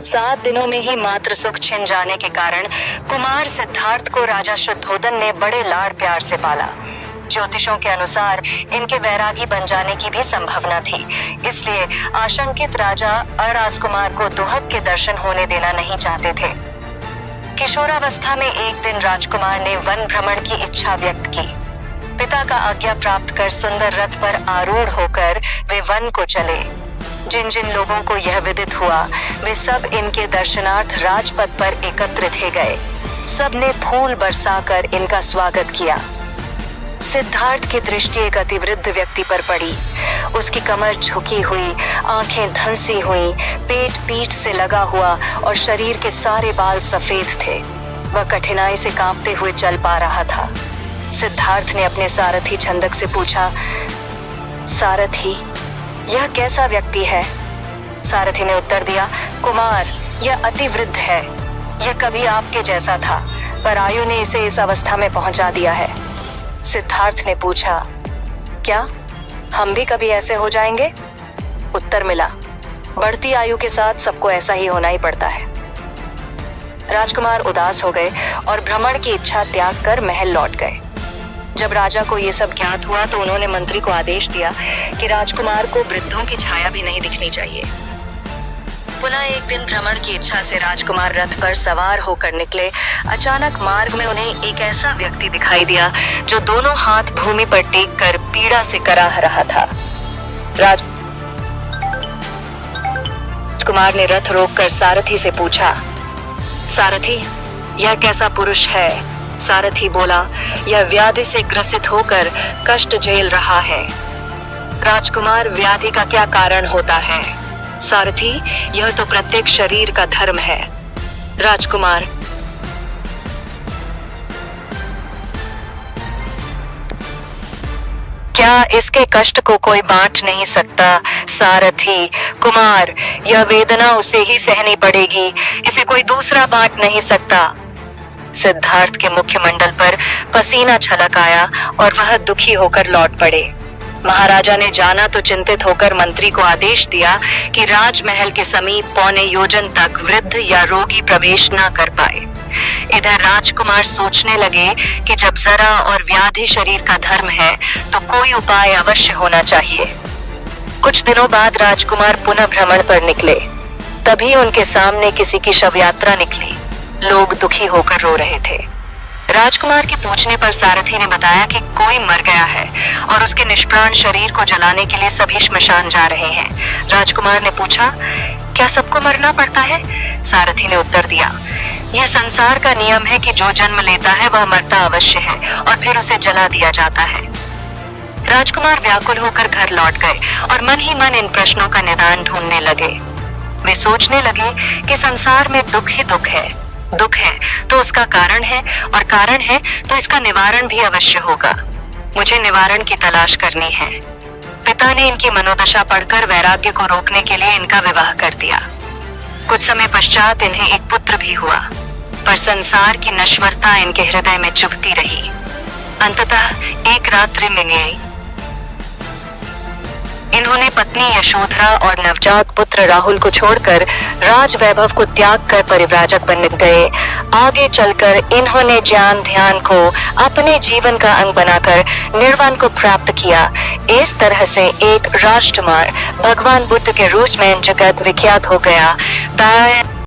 7 दिनों में ही मात्र सुख छिन जाने के कारण कुमार सिद्धार्थ को राजा शुद्धोदन ने बड़े लाड़ प्यार से पाला। ज्योतिषों के अनुसार इनके वैरागी बन जाने की भी संभावना थी, इसलिए आशंकित राजा अराजकुमार को दुहक के दर्शन होने देना नहीं चाहते थे। किशोरावस्था में एक दिन राजकुमार ने वन भ्रमण की इच्छा व्यक्त की। पिता का आज्ञा प्राप्त कर सुंदर रथ पर आरूढ़ होकर वे वन को चले। जिन जिन लोगों को यह विदित हुआ वे सब इनके दर्शनार्थ राजपथ पर एकत्रित हो गए। सबने फूल बरसाकर इनका स्वागत किया। सिद्धार्थ की दृष्टि एक अतिवृद्ध व्यक्ति पर पड़ी। उसकी कमर झुकी हुई, आंखें धंसी हुई, पेट पीठ से लगा हुआ और शरीर के सारे बाल सफेद थे। वह कठिनाई से कांपते हुए चल पा रहा था। सिद्धार्थ ने अपने सारथी छंदक से पूछा, सारथी, यह कैसा व्यक्ति है? सारथी ने उत्तर दिया, कुमार, यह अति वृद्ध है। यह कभी आपके जैसा था, पर आयु ने इसे इस अवस्था में पहुंचा दिया है। सिद्धार्थ ने पूछा, क्या हम भी कभी ऐसे हो जाएंगे? उत्तर मिला, बढ़ती आयु के साथ सबको ऐसा ही होना ही पड़ता है। राजकुमार उदास हो गए और भ्रमण की इच्छा त्याग कर महल लौट गए। जब राजा को ये सब ज्ञात हुआ तो उन्होंने मंत्री को आदेश दिया कि राजकुमार को वृद्धों की छाया भी नहीं दिखनी चाहिए। पुनः एक दिन भ्रमण की इच्छा से राजकुमार रथ पर सवार होकर निकले। अचानक मार्ग में उन्हें एक ऐसा व्यक्ति दिखाई दिया जो दोनों हाथ भूमि पर टेक कर पीड़ा से कराह रहा था। राजकुमार ने रथ रोककर सारथी से पूछा, सारथी, यह कैसा पुरुष है? सारथी बोला, यह व्याधि से ग्रसित होकर कष्ट झेल रहा है। राजकुमार, व्याधि का क्या कारण होता है? सारथी, यह तो प्रत्येक शरीर का धर्म है। राजकुमार, क्या इसके कष्ट को कोई बांट नहीं सकता? सारथी, कुमार, यह वेदना उसे ही सहनी पड़ेगी, इसे कोई दूसरा बांट नहीं सकता। सिद्धार्थ के मुख्यमंडल पर पसीना छलक आया और वह दुखी होकर लौट पड़े। महाराजा ने जाना तो चिंतित होकर मंत्री को आदेश दिया कि राजमहल के समीप पौने योजन तक वृद्ध या रोगी प्रवेश न कर पाए। इधर राजकुमार सोचने लगे कि जब जरा और व्याधि शरीर का धर्म है तो कोई उपाय अवश्य होना चाहिए। कुछ दिनों बाद राजकुमार पुनः भ्रमण पर निकले। तभी उनके सामने किसी की शव यात्रा निकली। लोग दुखी होकर रो रहे थे। राजकुमार के पूछने पर सारथी ने बताया कि कोई मर गया है और उसके निष्प्राण शरीर को जलाने के लिए सभी श्मशान जा रहे हैं। राजकुमार ने पूछा, क्या सबको मरना पड़ता है? सारथी ने उत्तर दिया, यह संसार का नियम है कि जो जन्म लेता है वह मरता अवश्य है और फिर उसे जला दिया जाता है। राजकुमार व्याकुल होकर घर लौट गए और मन ही मन इन प्रश्नों का निदान ढूंढने लगे। वे सोचने लगे कि संसार में दुख ही दुख है, दुख है तो उसका कारण है और कारण है तो इसका निवारण भी अवश्य होगा। मुझे निवारण की तलाश करनी है। पिता ने इनकी मनोदशा पढ़कर वैराग्य को रोकने के लिए इनका विवाह कर दिया। कुछ समय पश्चात इन्हें एक पुत्र भी हुआ, पर संसार की नश्वरता इनके हृदय में चुभती रही। अंततः एक रात्रि में इन्होंने पत्नी यशोधरा और नवजात पुत्र राहुल को छोड़कर राज वैभव को त्याग कर परिव्राजक बन गए। आगे चलकर इन्होंने ज्ञान ध्यान को अपने जीवन का अंग बनाकर निर्वाण को प्राप्त किया। इस तरह से एक राजकुमार भगवान बुद्ध के रूप में जगत विख्यात हो गया।